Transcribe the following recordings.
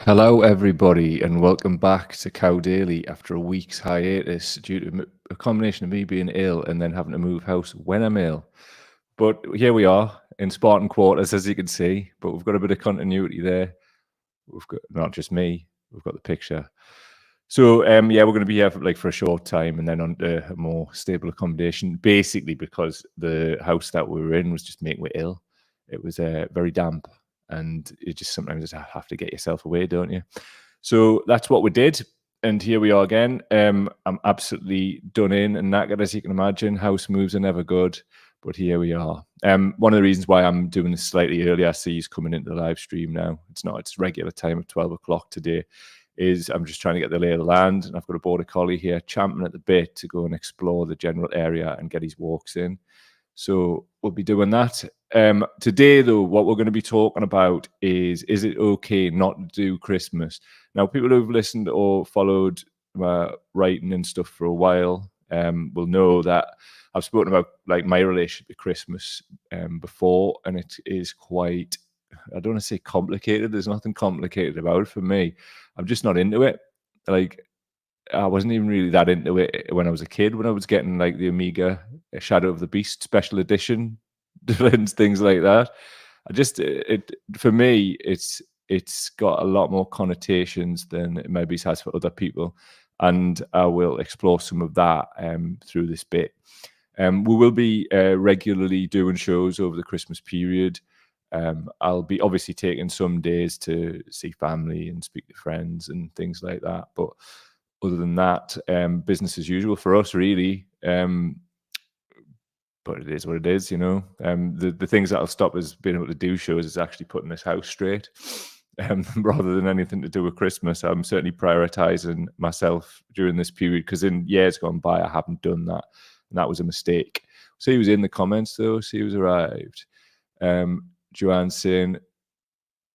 Hello, everybody, and welcome back to Cow Daily after a week's hiatus due to a combination of me being ill and then having to move house when I'm ill. But here we are in Spartan quarters, as you can see. But we've got a bit of continuity there. We've got not just me; we've got the picture. So, yeah, we're going to be here for a short time and then on to a more stable accommodation. Basically, because the house that we were in was just making me ill. It was very damp, and it just sometimes just have to get yourself away, don't you? So that's what we did, and here we are again. I'm absolutely done in and knackered, as you can imagine. House moves are never good, but here we are. One of the reasons why I'm doing this slightly early, I see he's coming into the live stream now. It's not its regular time of 12 o'clock today. Is I'm just trying to get the lay of the land, and I've got a border collie here champing at the bit to go and explore the general area and get his walks in. So we'll be doing that. Today, though, what we're going to be talking about is it okay not to do Christmas? Now, people who've listened or followed my writing and stuff for a while will know that I've spoken about like my relationship to Christmas before, and it is quite, I don't want to say complicated. There's nothing complicated about it for me. I'm just not into it. Like, I wasn't even really that into it when I was a kid, when I was getting like the Amiga Shadow of the Beast special edition and things like that. I just it for me it's got a lot more connotations than it maybe has for other people, and I will explore some of that through this bit. We will be regularly doing shows over the Christmas period. I'll be obviously taking some days to see family and speak to friends and things like that, but other than that, business as usual for us, really. But it is what it is, you know. The things that'll stop us being able to do shows is actually putting this house straight, rather than anything to do with Christmas. I'm certainly prioritizing myself during this period because in years gone by, I haven't done that, and that was a mistake. See who's in the comments though. See who's arrived. Joanne saying,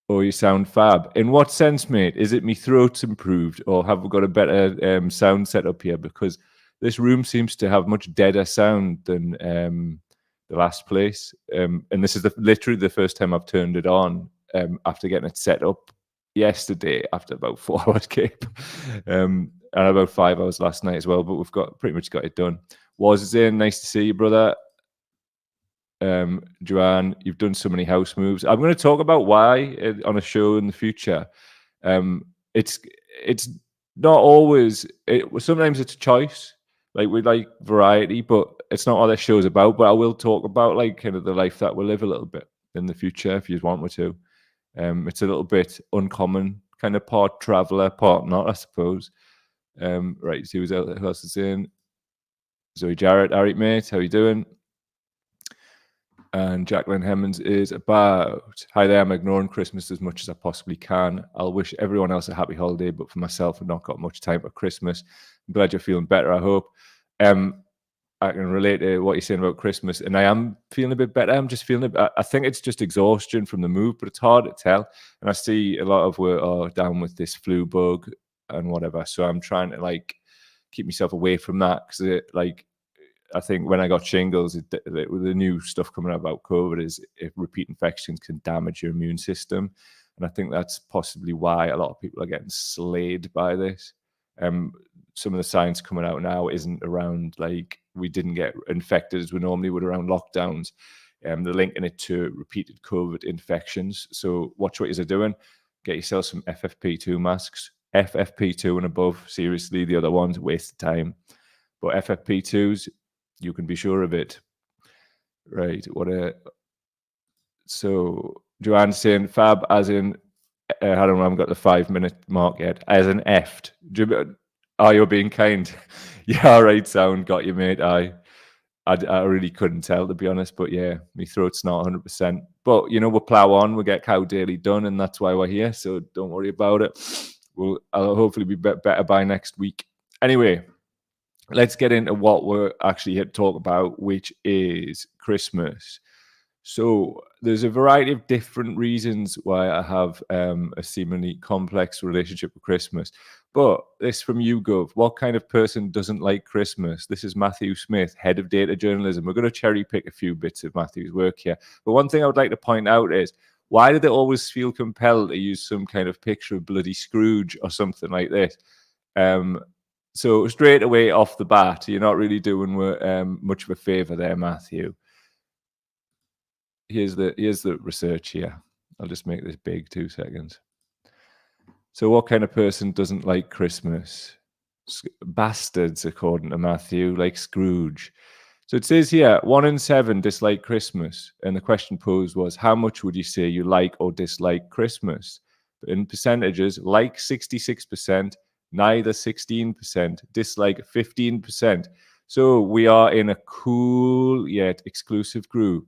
"Oh, you sound fab." In what sense, mate? Is it me throat's improved, or have we got a better sound set up here? Because this room seems to have much deader sound than the last place. And this is literally the first time I've turned it on after getting it set up yesterday after about 4 hours cape, and about 5 hours last night as well. But we've got pretty much got it done. Was in nice to see you, brother. Joanne, you've done so many house moves. I'm going to talk about why on a show in the future. It's not always. Sometimes it's a choice. Like we like variety, but it's not what this show's about. But I will talk about like kind of the life that we'll live a little bit in the future if you want me to. It's a little bit uncommon, kind of part traveler, part not, I suppose. Right, see who else is in. Zoe Jarrett, all right, mate, how you doing? And Jacqueline Hemmons is about, "Hi there, I'm ignoring Christmas as much as I possibly can. I'll wish everyone else a happy holiday, but for myself, I've not got much time for Christmas. I'm glad you're feeling better, I hope." I can relate to what you're saying about Christmas, and I am feeling a bit better. I'm just feeling I think it's just exhaustion from the move, but it's hard to tell. And I see a lot of work are down with this flu bug and whatever. So I'm trying to like keep myself away from that because I think when I got shingles, the new stuff coming out about COVID is if repeat infections can damage your immune system. And I think that's possibly why a lot of people are getting slayed by this. Some of the science coming out now isn't around like we didn't get infected as we normally would around lockdowns. They're linking it to repeated COVID infections. So watch what you're doing. Get yourself some FFP2 masks, FFP2 and above. Seriously, the other ones, waste of time. But FFP2s, you can be sure of it. Right. So Joanne's saying fab as in, I don't know, I haven't got the 5-minute mark yet, as an effed. Oh, you're being kind. Yeah, all right, sound, got you, mate. I really couldn't tell, to be honest, but yeah, my throat's not 100%. But, you know, we'll plow on, we'll get Cow Daily done, and that's why we're here, so don't worry about it. I'll hopefully be better by next week. Anyway, let's get into what we're actually here to talk about, which is Christmas. So there's a variety of different reasons why I have a seemingly complex relationship with Christmas. But this from YouGov, what kind of person doesn't like Christmas? This is Matthew Smith, head of data journalism. We're going to cherry pick a few bits of Matthew's work here. But one thing I would like to point out is Why do they always feel compelled to use some kind of picture of bloody Scrooge or something like this? So straight away off the bat, you're not really doing much of a favour there, Matthew. Here's the research here. I'll just make this big, 2 seconds. So what kind of person doesn't like Christmas? Bastards, according to Matthew, like Scrooge. So it says here, 1 in 7 dislike Christmas. And the question posed was, how much would you say you like or dislike Christmas? In percentages, like 66%, neither 16%, dislike 15%. So we are in a cool yet exclusive group.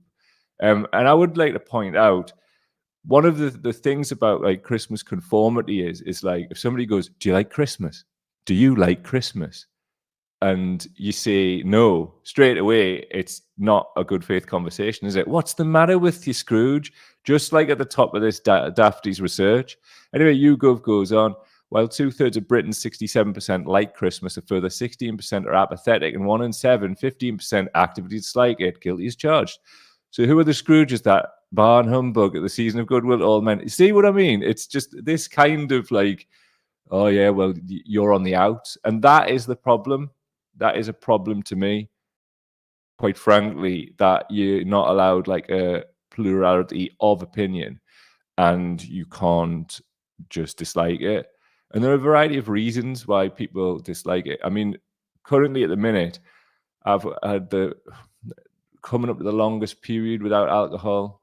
And I would like to point out, one of the things about like Christmas conformity is like, if somebody goes, do you like Christmas? Do you like Christmas? And you say no, straight away, it's not a good faith conversation, is it? What's the matter with you, Scrooge? Just like at the top of this Dafty's research. Anyway, YouGov goes on, while 2/3 of Britain, 67% like Christmas, a further 16% are apathetic, and 1 in 7, 15% actively dislike it, guilty as charged. So who are the Scrooges that barn humbug at the season of goodwill all men? You see what I mean? It's just this kind of like, oh yeah, well, you're on the out. And that is the problem. That is a problem to me, quite frankly, that you're not allowed like a plurality of opinion and you can't just dislike it. And there are a variety of reasons why people dislike it. I mean, currently at the minute, I've had coming up to the longest period without alcohol.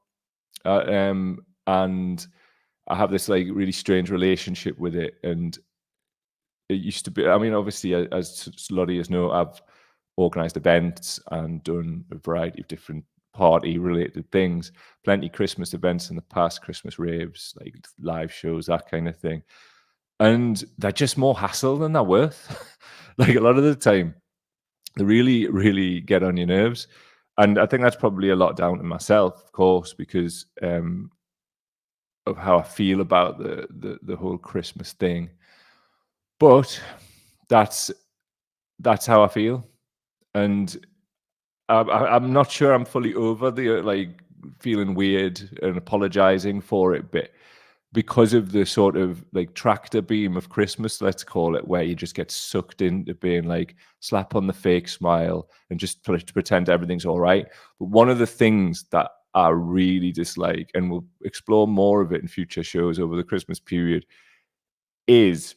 And I have this like really strange relationship with it. And it used to be, I mean, obviously, as Lottie know, I've organised events and done a variety of different party-related things. Plenty Christmas events in the past, Christmas raves, like live shows, that kind of thing. And they're just more hassle than they're worth. Like a lot of the time, they really, really get on your nerves. And I think that's probably a lot down to myself, of course, because of how I feel about the whole Christmas thing. But that's how I feel, and I'm not sure I'm fully over the like feeling weird and apologizing for it, but because of the sort of like tractor beam of Christmas, let's call it, where you just get sucked into being like slap on the fake smile and just pretend everything's all right. But one of the things that I really dislike, and we'll explore more of it in future shows over the Christmas period, is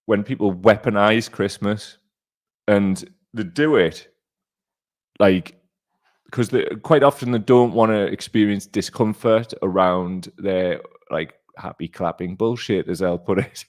when people weaponize Christmas, and they do it like because quite often they don't want to experience discomfort around their like happy clapping bullshit, as I'll put it.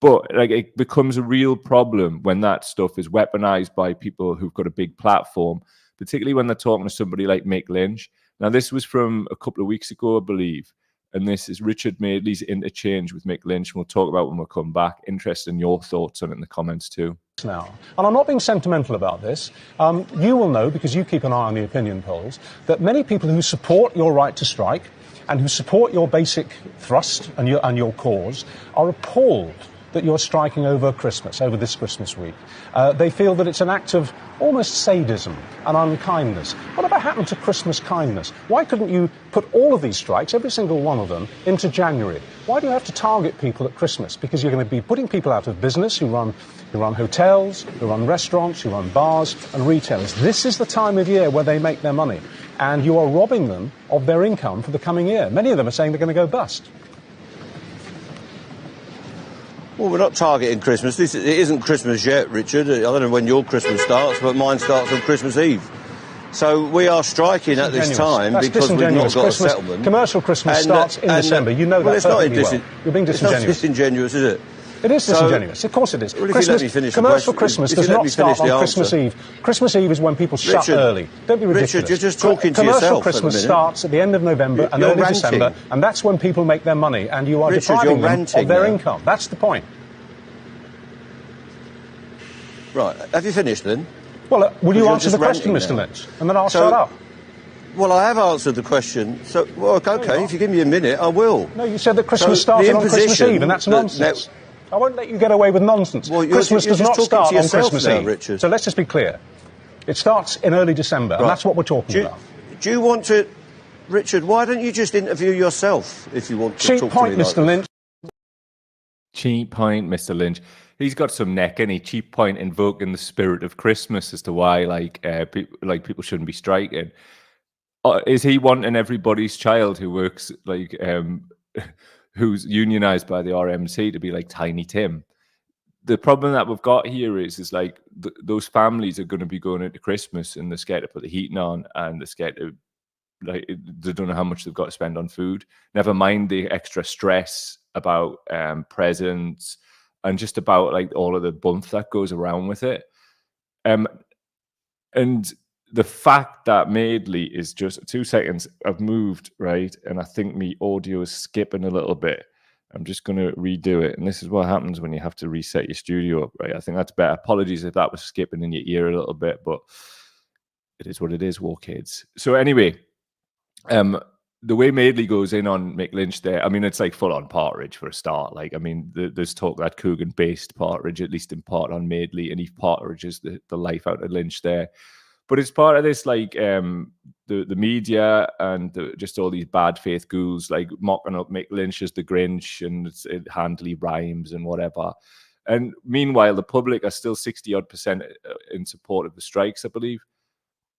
But like it becomes a real problem when that stuff is weaponized by people who've got a big platform, particularly when they're talking to somebody like Mick Lynch. Now, this was from a couple of weeks ago, I believe. And this is Richard Madeley's interchange with Mick Lynch. We'll talk about when we come back. Interested in your thoughts on it in the comments too. Now, and I'm not being sentimental about this. You will know, because you keep an eye on the opinion polls, that many people who support your right to strike and who support your basic thrust and your cause are appalled that you're striking over Christmas, over this Christmas week. They feel that it's an act of almost sadism and unkindness. Whatever happened to Christmas kindness? Why couldn't you put all of these strikes, every single one of them, into January? Why do you have to target people at Christmas? Because you're going to be putting people out of business who run hotels, who run restaurants, who run bars and retailers. This is the time of year where they make their money, and you are robbing them of their income for the coming year. Many of them are saying they're going to go bust. Well, we're not targeting Christmas. It isn't Christmas yet, Richard. I don't know when your Christmas starts, but mine starts on Christmas Eve. So we are striking at this time because we've not got a settlement. Commercial Christmas starts in December. You know that perfectly well. You're being disingenuous. It's not disingenuous, is it? It is disingenuous. Of course it is. Well, if you let me finish commercial Christmas does not start on Christmas Eve. Christmas Eve is when people shut early. Don't be ridiculous. Richard, you're just talking to yourself. Commercial Christmas starts at the end of November and early December, and that's when people make their money, and you are depriving them of their income. That's the point. Right. Have you finished then? Well, will you answer the question, Mr. Lynch? And then I'll shut up. Well, I have answered the question. So, well, okay, if you give me a minute, I will. No, you said that Christmas started on Christmas Eve, and that's nonsense. I won't let you get away with nonsense. Well, Christmas does not start on Christmas Eve. Richard. So let's just be clear. It starts in early December, and that's what we're talking about. Do you want to Richard, why don't you just interview yourself if you want to Cheap talk point, to me Mr. like Lynch. Cheap point, Mr. Lynch. He's got some neck, and he cheap point invoking the spirit of Christmas as to why people shouldn't be striking. Is he wanting everybody's child who works who's unionized by the RMC to be like Tiny Tim? The problem that we've got here is like those families are going to be going into Christmas and they're scared to put the heating on, and they're scared to they don't know how much they've got to spend on food. Never mind the extra stress about presents and just about like all of the bump that goes around with it. And the fact that Madeley is just 2 seconds, I've moved, right? And I think my audio is skipping a little bit. I'm just going to redo it. And this is what happens when you have to reset your studio up, right? I think that's better. Apologies if that was skipping in your ear a little bit, but it is what it is, war kids. So anyway, the way Madeley goes in on Mick Lynch there, I mean, it's like full on Partridge for a start. Like, I mean, there's talk that Coogan based Partridge, at least in part, on Madeley, and he Partridges the life out of Lynch there. But it's part of this, like, the media and just all these bad faith ghouls, like, mocking up Mick Lynch as the Grinch, and it handily rhymes and whatever. And meanwhile, the public are still 60-odd% in support of the strikes, I believe.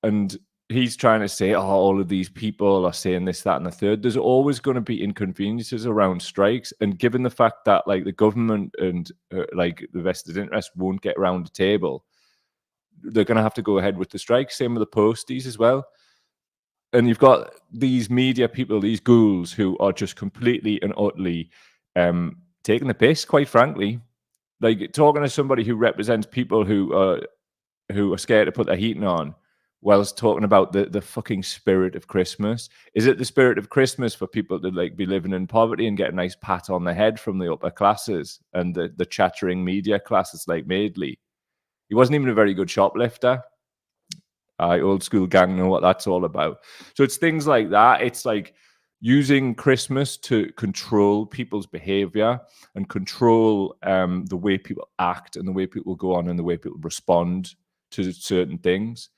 And he's trying to say, oh, all of these people are saying this, that, and the third. There's always going to be inconveniences around strikes. And given the fact that, like, the government and, like, the vested interest won't get around the table, they're going to have to go ahead with the strike. Same with the posties as well. And you've got these media people, these ghouls, who are just completely and utterly taking the piss, quite frankly. Like, talking to somebody who represents people who are scared to put their heating on, whilst talking about the fucking spirit of Christmas. Is it the spirit of Christmas for people to, like, be living in poverty and get a nice pat on the head from the upper classes and the chattering media classes like Madeley? He wasn't even a very good shoplifter. Old school gang know what that's all about. So it's things like that. It's like using Christmas to control people's behavior and control the way people act and the way people go on and the way people respond to certain things.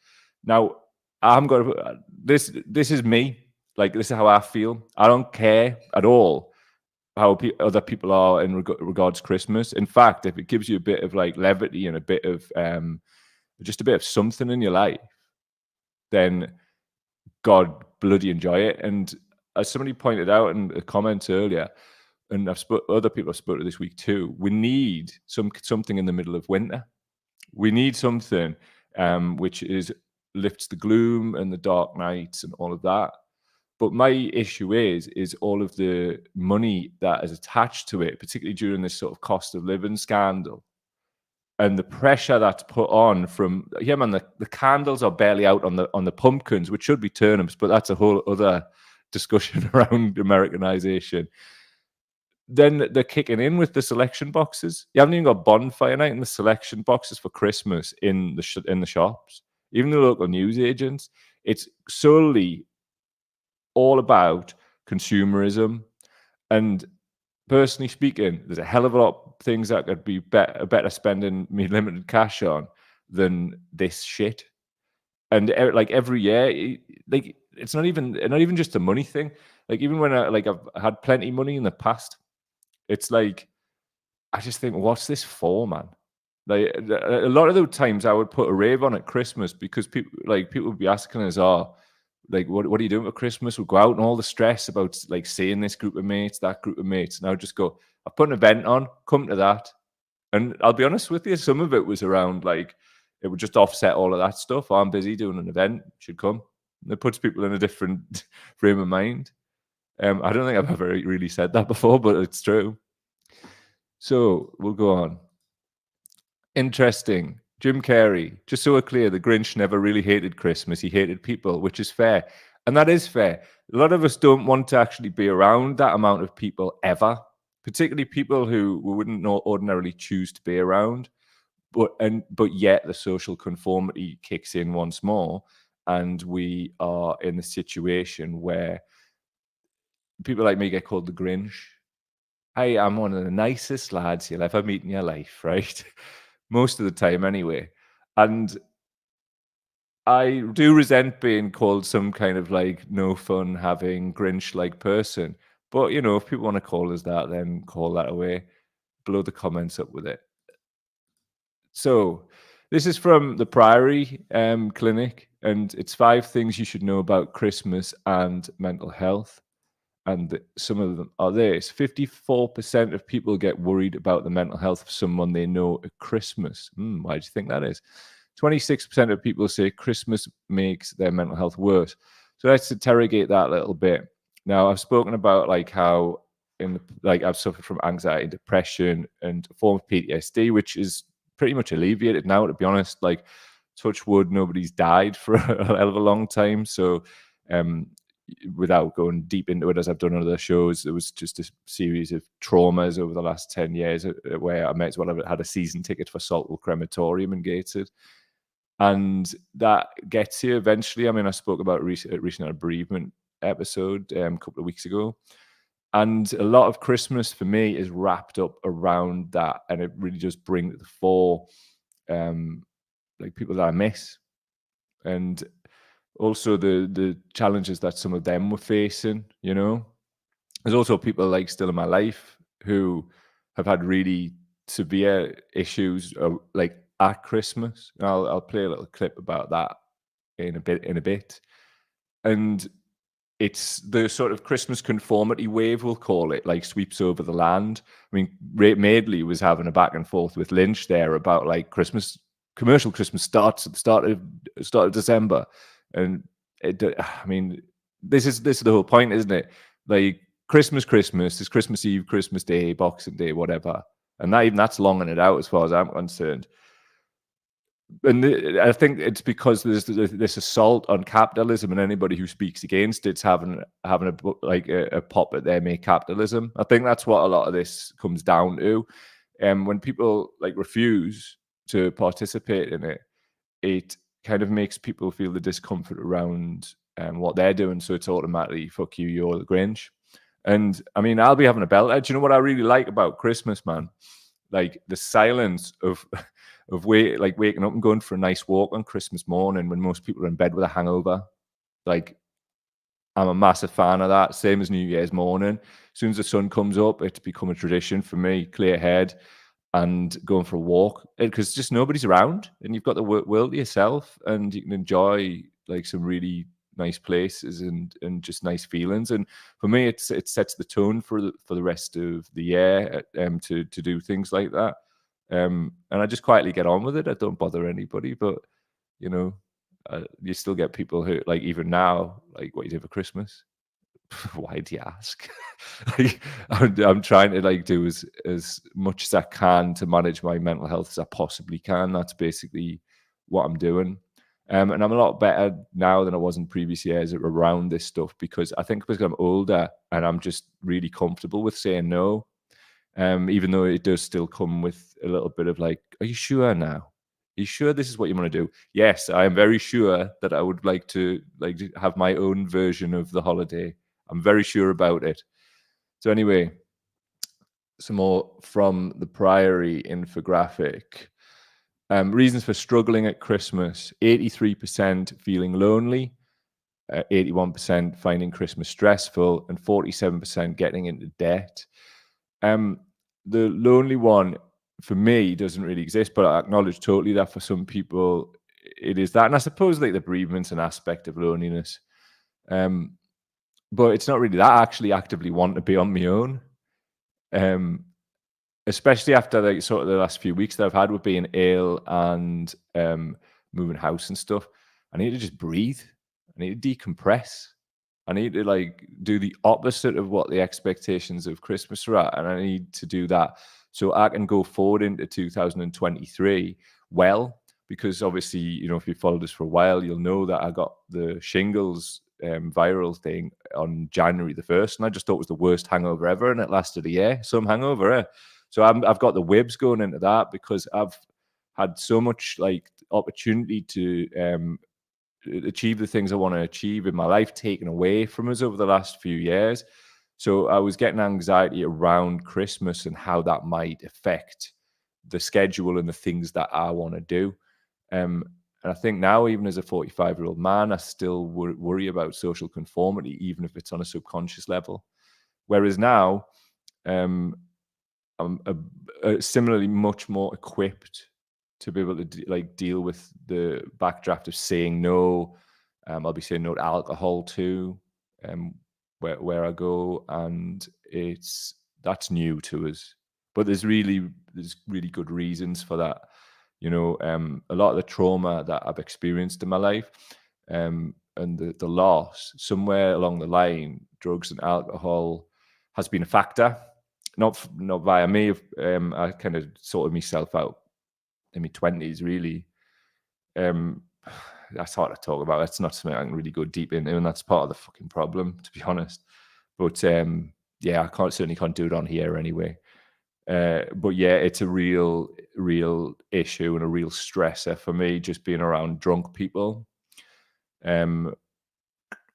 Now, I'm going to this is me. Like, this is how I feel. I don't care at all how other people are in regards to Christmas. In fact, if it gives you a bit of, like, levity and a bit of just a bit of something in your life, then God bloody enjoy it. And as somebody pointed out in a comment earlier, and other people I've spoken to this week too, we need something in the middle of winter. We need something which lifts the gloom and the dark nights and all of that. But my issue is all of the money that is attached to it, particularly during this sort of cost of living scandal, and the pressure that's put on from, yeah, man, the candles are barely out on the pumpkins, which should be turnips, but that's a whole other discussion around Americanization. Then they're kicking in with the selection boxes. You haven't even got bonfire night in the selection boxes for Christmas in the shops, even the local newsagents. It's solely all about consumerism. And personally speaking, there's a hell of a lot of things that could be better spending me limited cash on than this shit. And like every year, like, it's not even just a money thing. Like, even when I've had plenty of money in the past, it's like, I just think, what's this for, man? Like, a lot of the times I would put a rave on at Christmas because people would be asking us, like, what are you doing for Christmas? We'll go out, and all the stress about, like, seeing this group of mates, that group of mates. And I would just go, I've put an event on, come to that. And I'll be honest with you, some of it was around, like, it would just offset all of that stuff. I'm busy doing an event, should come. And it puts people in a different frame of mind. I don't think I've ever really said that before, but it's true. So we'll go on. Interesting. Jim Carrey, just so we're clear, the Grinch never really hated Christmas. He hated people, which is fair. And that is fair. A lot of us don't want to actually be around that amount of people ever, particularly people who we wouldn't ordinarily choose to be around. But yet the social conformity kicks in once more, and we are in a situation where people like me get called the Grinch. Hey, I'm one of the nicest lads you'll ever meet in your life, right? Most of the time anyway. And I do resent being called some kind of like no fun having Grinch-like person. But, you know, if people want to call us that, then call that away. Blow the comments up with it. So this is from the Priory Clinic, and it's 5 things you should know about Christmas and mental health. And some of them are this: 54% of people get worried about the mental health of someone they know at Christmas. Why do you think that is? 26% of people say Christmas makes their mental health worse. So let's interrogate that a little bit. Now, I've spoken about like how I've suffered from anxiety, depression, and a form of PTSD, which is pretty much alleviated now, to be honest. Like, touch wood, nobody's died for a hell of a long time. So without going deep into it, as I've done on other shows, there was just a series of traumas over the last 10 years where I might as well have had a season ticket for Saltwell Crematorium in Gateshead. And that gets you eventually. I mean, I spoke about recently a bereavement episode a couple of weeks ago. And a lot of Christmas for me is wrapped up around that. And it really does bring to the fore like people that I miss. And also the challenges that some of them were facing, you know. There's also people like still in my life who have had really severe issues like at Christmas. And I'll play a little clip about that in a bit. And it's the sort of Christmas conformity wave, we'll call it, like sweeps over the land. I mean, Ray Madeley was having a back and forth with Lynch there about like commercial Christmas starts at the start of December. And I mean, this is the whole point, isn't it? Like Christmas is Christmas Eve, Christmas Day, Boxing Day, whatever. And that's longing it out as far as I'm concerned. And I think it's because there's this assault on capitalism, and anybody who speaks against it's having a pop at their make capitalism. I think that's what a lot of this comes down to. When people like refuse to participate in it, it kind of makes people feel the discomfort around what they're doing. So it's automatically, fuck you, you're the Grinch. And I mean, I'll be having a belter. Do you know what I really like about Christmas, man? Like the silence of waking up and going for a nice walk on Christmas morning when most people are in bed with a hangover. Like, I'm a massive fan of that. Same as New Year's morning. As soon as the sun comes up, it's become a tradition for me. Clear head and going for a walk, because just nobody's around, and you've got the world to yourself, and you can enjoy like some really nice places and just nice feelings. And for me, it sets the tone for the rest of the year to do things like that. And I just quietly get on with it. I don't bother anybody, but you know, you still get people who, like, even now, like, what you do for Christmas? Why do you ask? Like, I'm trying to like do as much as I can to manage my mental health as I possibly can. That's basically what I'm doing. And I'm a lot better now than I was in previous years around this stuff, because I think because I'm older and I'm just really comfortable with saying no. Even though it does still come with a little bit of like, are you sure now? Are you sure this is what you want to do? Yes, I am very sure that I would like to have my own version of the holiday. I'm very sure about it. So anyway, some more from the Priory infographic. Reasons for struggling at Christmas: 83% feeling lonely, 81% finding Christmas stressful, and 47% getting into debt. The lonely one for me doesn't really exist, but I acknowledge totally that for some people it is that. And I suppose like the bereavement's an aspect of loneliness. But it's not really that. I actually actively want to be on my own. Especially after like sort of the last few weeks that I've had with being ill and moving house and stuff. I need to just breathe. I need to decompress. I need to like do the opposite of what the expectations of Christmas are at, and I need to do that so I can go forward into 2023 well. Because obviously, you know, if you followed us for a while, you'll know that I got the shingles viral thing on January the 1st, and I just thought it was the worst hangover ever, and it lasted a year. Some hangover, eh? So I've got the wibs going into that, because I've had so much like opportunity to achieve the things I want to achieve in my life taken away from us over the last few years. So I was getting anxiety around Christmas and how that might affect the schedule and the things that I want to do. I think now, even as a 45-year-old man, I still worry about social conformity, even if it's on a subconscious level. Whereas now, I'm similarly much more equipped to be able to deal with the backdraft of saying no. I'll be saying no to alcohol too, where I go, and that's new to us. But there's really good reasons for that. You know, a lot of the trauma that I've experienced in my life, and the loss, somewhere along the line, drugs and alcohol has been a factor. Not via me. I kind of sorted myself out in my 20s, really. That's hard to talk about. That's not something I can really go deep into, and that's part of the fucking problem, to be honest. But yeah, I certainly can't do it on here anyway. But yeah, it's a real issue and a real stressor for me, just being around drunk people. And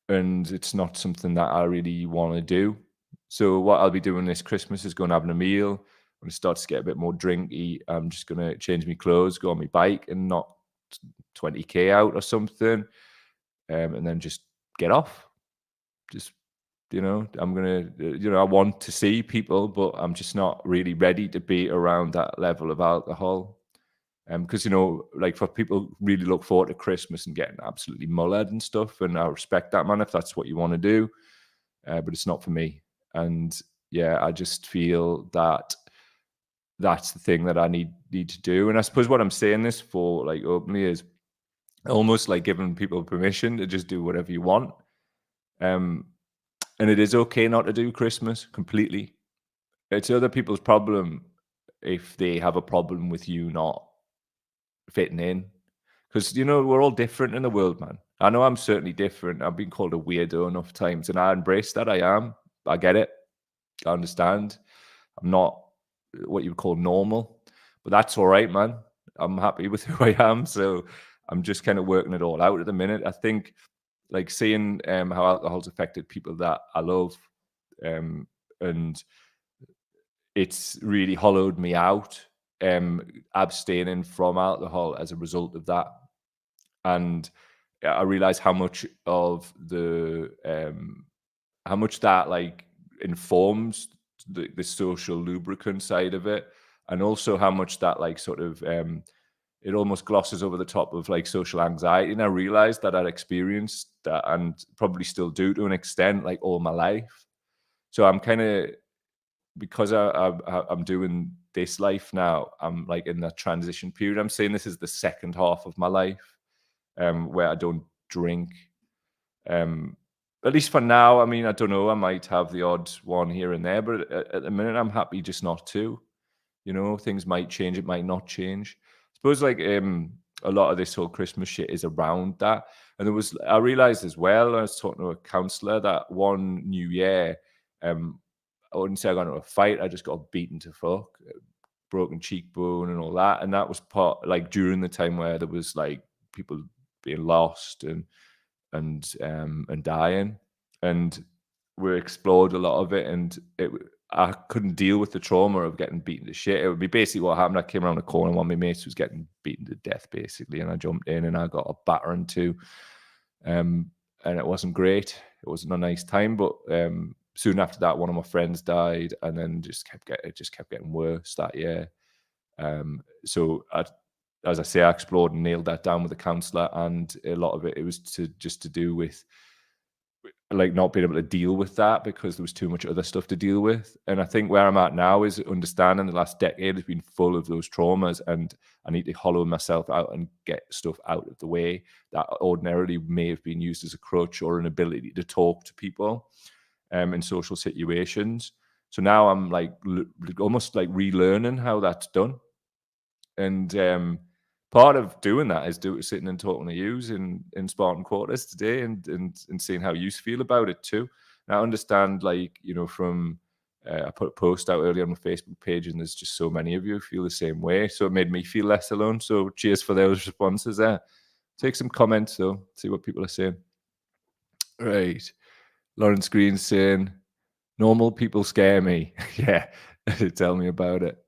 it's not something that I really want to do. So what I'll be doing this Christmas is going having a meal. When it starts to get a bit more drinky, I'm just going to change my clothes, go on my bike and knock 20k out or something, and then just get off. Just, you know, I'm going to, I want to see people, but I'm just not really ready to be around that level of alcohol. Because, like, for people really look forward to Christmas and getting absolutely mullered and stuff, and I respect that, man, if that's what you want to do, but it's not for me. And yeah, I just feel that that's the thing that I need to do. And I suppose what I'm saying this for, like, openly, is almost like giving people permission to just do whatever you want. And it is okay not to do Christmas completely. It's other people's problem if they have a problem with you not fitting in. Because, we're all different in the world, man. I know I'm certainly different. I've been called a weirdo enough times, and I embrace that. I am. I get it. I understand. I'm not what you would call normal, but that's all right, man. I'm happy with who I am. So I'm just kind of working it all out at the minute. I think, like, seeing how alcohol's affected people that I love, and it's really hollowed me out, abstaining from alcohol as a result of that. And I realize how much of how much that, like, informs the social lubricant side of it, and also how much that, like, sort of it almost glosses over the top of, like, social anxiety. And I realized that I'd experienced that, and probably still do to an extent, like, all my life. So I'm kind of, because I'm doing this life now, I'm, like, in that transition period. I'm saying this is the second half of my life, where I don't drink. At least for now. I mean, I don't know. I might have the odd one here and there, but at the minute, I'm happy just not to. Things might change. It might not change. I suppose, like, a lot of this whole Christmas shit is around that. And I realized as well, I was talking to a counselor, that one New Year, I wouldn't say I got into a fight. I just got beaten to fuck, broken cheekbone and all that. And that was like, during the time where there was, like, people being lost and dying, and we explored a lot of it. And I couldn't deal with the trauma of getting beaten to shit. It would be basically what happened. I came around the corner, one of my mates was getting beaten to death, basically, and I jumped in and I got a battering too. And it wasn't great. It wasn't a nice time. But soon after that, one of my friends died, and then it just kept getting worse that year. So as I say, I explored and nailed that down with the counsellor, and a lot of it was to do with, like, not being able to deal with that because there was too much other stuff to deal with. And I think where I'm at now is understanding the last decade has been full of those traumas, and I need to hollow myself out and get stuff out of the way that ordinarily may have been used as a crutch or an ability to talk to people in social situations. So now I'm, like, almost like relearning how that's done. And part of doing that is sitting and talking to you in Spartan Quarters today, and seeing how you feel about it too. And I understand, like, from I put a post out earlier on my Facebook page, and there's just so many of you who feel the same way. So it made me feel less alone. So cheers for those responses there. Take some comments though, see what people are saying. Right. Lawrence Green saying, normal people scare me. Yeah, tell me about it.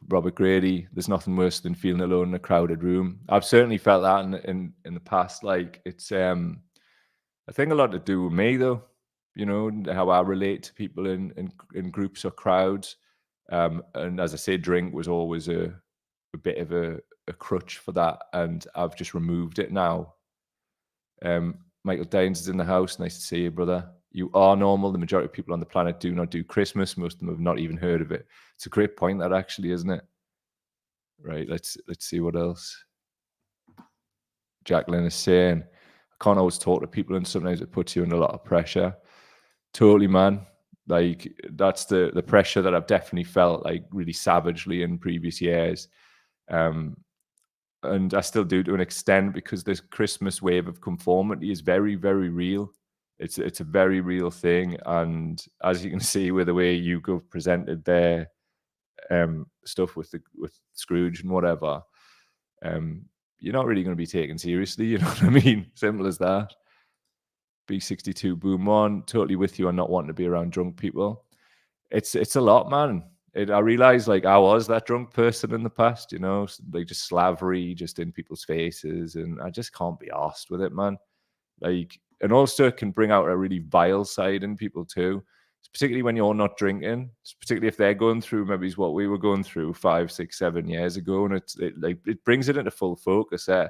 Robert Grady, there's nothing worse than feeling alone in a crowded room. I've certainly felt that in the past. Like, it's I think a lot to do with me, though, you know, how I relate to people in groups or crowds. And as I say, drink was always a bit of a crutch for that, and I've just removed it now. Michael Dines is in the house. Nice to see you, brother. You are normal. The majority of people on the planet do not do Christmas. Most of them have not even heard of it. It's a great point, that actually, isn't it? Right. Let's see what else. Jacqueline is saying, I can't always talk to people, and sometimes it puts you under a lot of pressure. Totally, man. Like, that's the pressure that I've definitely felt, like, really savagely in previous years. And I still do to an extent, because this Christmas wave of conformity is very, very real. It's a very real thing. And as you can see with the way Hugo presented their stuff with Scrooge and whatever, you're not really going to be taken seriously. You know what I mean? Simple as that. B62 Boom On, totally with you on not wanting to be around drunk people. It's a lot, man. I realized, like, I was that drunk person in the past, you know, like, just slavery just in people's faces, and I just can't be arsed with it, man. Like, and also it can bring out a really vile side in people too, particularly when you're not drinking, particularly if they're going through maybe what we were going through 5, 6, 7 years ago, and it brings it into full focus there.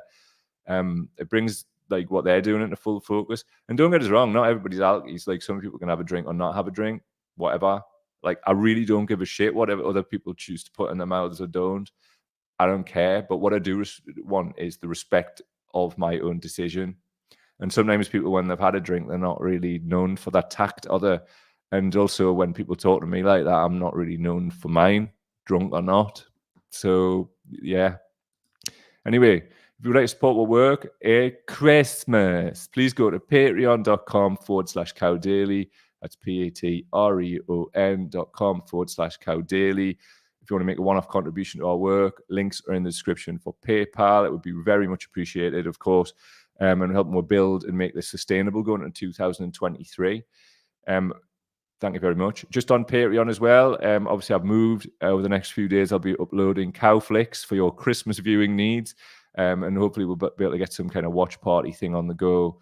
It brings, like, what they're doing into full focus. And don't get us wrong, not everybody's alkies. Like, some people can have a drink or not have a drink, whatever. Like, I really don't give a shit whatever other people choose to put in their mouths or don't. I don't care. But what I do want is the respect of my own decision. And sometimes people, when they've had a drink, they're not really known for that tact. And also when people talk to me like that, I'm not really known for mine, drunk or not. So, yeah. Anyway, if you would like to support our work at Christmas, please go to patreon.com/cowdaily. That's patreon.com/cowdaily. If you want to make a one-off contribution to our work, links are in the description for PayPal. It would be very much appreciated, of course, and helping us build and make this sustainable going into 2023. Thank you very much. Just on Patreon as well, obviously I've moved. Over the next few days, I'll be uploading Cowflix for your Christmas viewing needs, and hopefully we'll be able to get some kind of watch party thing on the go.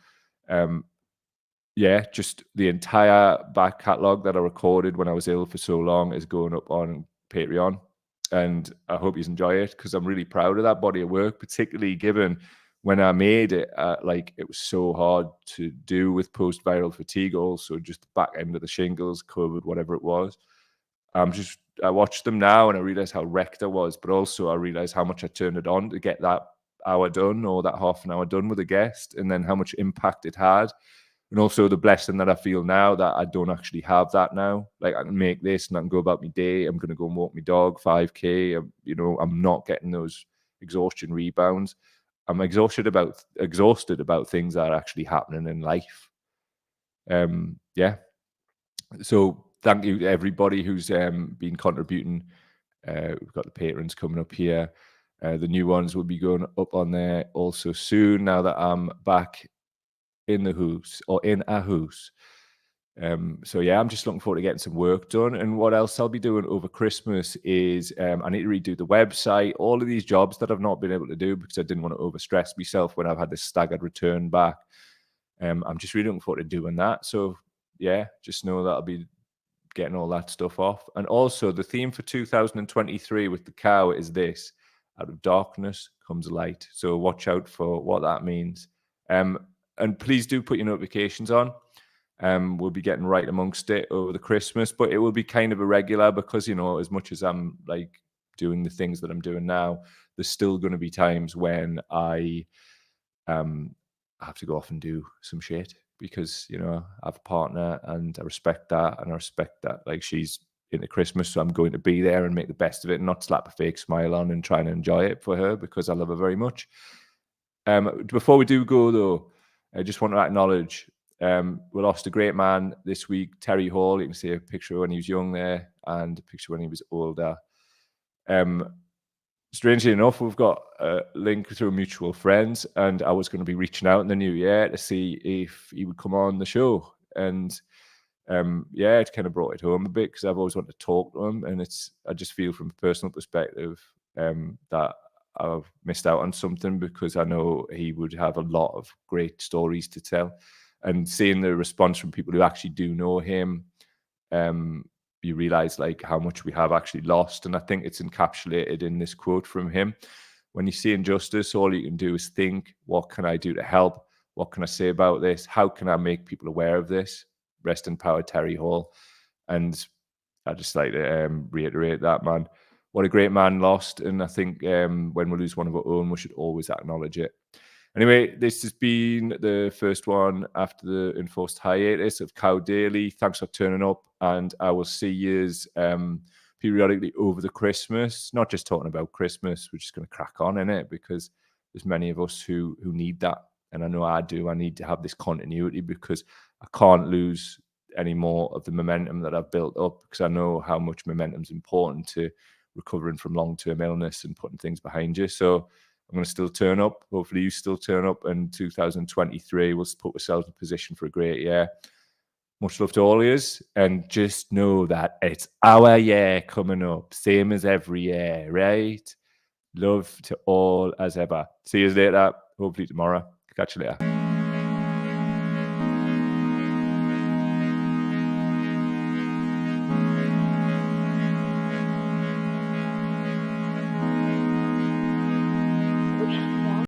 Yeah, just the entire back catalogue that I recorded when I was ill for so long is going up on Patreon, and I hope you enjoy it, because I'm really proud of that body of work, particularly given when I made it, like, it was so hard to do with post-viral fatigue, also just the back end of the shingles, COVID, whatever it was. I watched them now and I realized how wrecked I was, but also I realized how much I turned it on to get that hour done, or that half an hour done with a guest, and then how much impact it had. And also the blessing that I feel now that I don't actually have that now. Like, I can make this and I can go about my day. I'm going to go and walk my dog 5K. I'm not getting those exhaustion rebounds. I'm exhausted about things that are actually happening in life. Yeah. So thank you to everybody who's been contributing. We've got the patrons coming up here. The new ones will be going up on there also soon, now that I'm back in the house, or in a house. So yeah, I'm just looking forward to getting some work done. And what else I'll be doing over Christmas is I need to redo the website, all of these jobs that I've not been able to do because I didn't want to overstress myself when I've had this staggered return back. I'm just really looking forward to doing that. So yeah, just know that I'll be getting all that stuff off. And also the theme for 2023 with the cow is this: out of darkness comes light. So watch out for what that means. And please do put your notifications on. We'll be getting right amongst it over the Christmas, but it will be kind of irregular because, you know, as much as I'm like doing the things that I'm doing now, there's still going to be times when I have to go off and do some shit because, you know, I have a partner and I respect that, and I respect that, like, she's into Christmas, so I'm going to be there and make the best of it and not slap a fake smile on and try and enjoy it for her because I love her very much. Before we do go, though, I just want to acknowledge we lost a great man this week, Terry Hall. You can see a picture when he was young there and a picture when he was older. Strangely enough, we've got a link through mutual friends, and I was going to be reaching out in the new year to see if he would come on the show. And yeah, it kind of brought it home a bit because I've always wanted to talk to him, and I just feel from a personal perspective that I've missed out on something, because I know he would have a lot of great stories to tell. And seeing the response from people who actually do know him, you realize like how much we have actually lost. And I think it's encapsulated in this quote from him: when you see injustice, all you can do is think, what can I do to help? What can I say about this? How can I make people aware of this? Rest in power, Terry Hall. And I just like to reiterate that, man. What a great man lost. And I think when we lose one of our own, we should always acknowledge it. Anyway, this has been the first one after the enforced hiatus of Cow Daily. Thanks for turning up, and I will see you periodically over the Christmas. Not just talking about Christmas, we're just going to crack on in it, because there's many of us who need that. And I know I do. I need to have this continuity, because I can't lose any more of the momentum that I've built up, because I know how much momentum is important to recovering from long-term illness and putting things behind you. So I'm going to still turn up. Hopefully you still turn up, and 2023 we'll put ourselves in a position for a great year. Much love to all of you, and just know that it's our year coming up, same as every year, right? Love to all as ever. See you later, hopefully tomorrow. Catch you later.